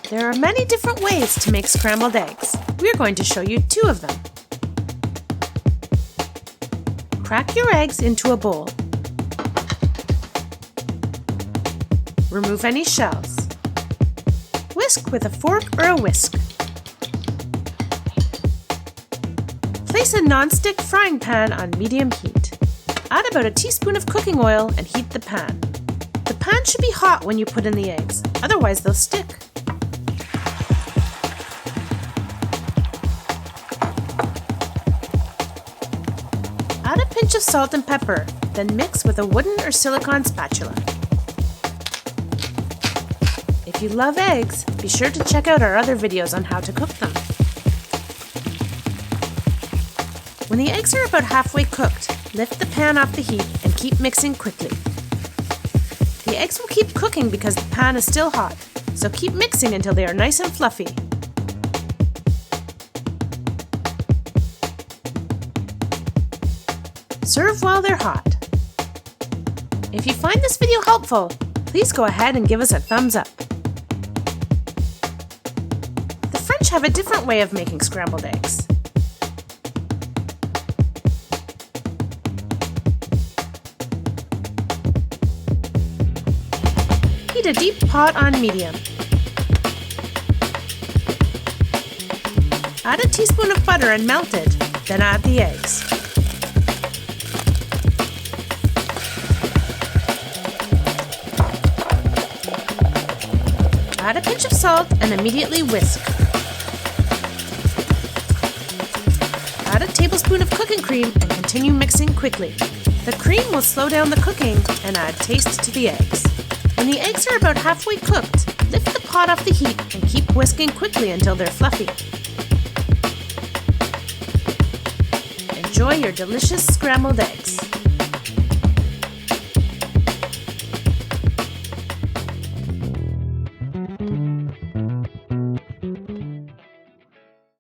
There are many different ways to make scrambled eggs. We're going to show you 2 of them. Crack your eggs into a bowl. Remove any shells. Whisk with a fork or a whisk. Place a non-stick frying pan on medium heat. Add about a teaspoon of cooking oil and heat the pan. The pan should be hot when you put in the eggs, otherwise they'll stick. Add a pinch of salt and pepper, then mix with a wooden or silicone spatula. If you love eggs, be sure to check out our other videos on how to cook them. When the eggs are about halfway cooked, lift the pan off the heat and keep mixing quickly. The eggs will keep cooking because the pan is still hot, so keep mixing until they are nice and fluffy. Serve while they're hot. If you find this video helpful, please go ahead and give us a thumbs up. The French have a different way of making scrambled eggs. Heat a deep pot on medium. Add a teaspoon of butter and melt it, then add the eggs. Add a pinch of salt and immediately whisk. Add a tablespoon of cooking cream and continue mixing quickly. The cream will slow down the cooking and add taste to the eggs. When the eggs are about halfway cooked, lift the pot off the heat and keep whisking quickly until they're fluffy. Enjoy your delicious scrambled eggs.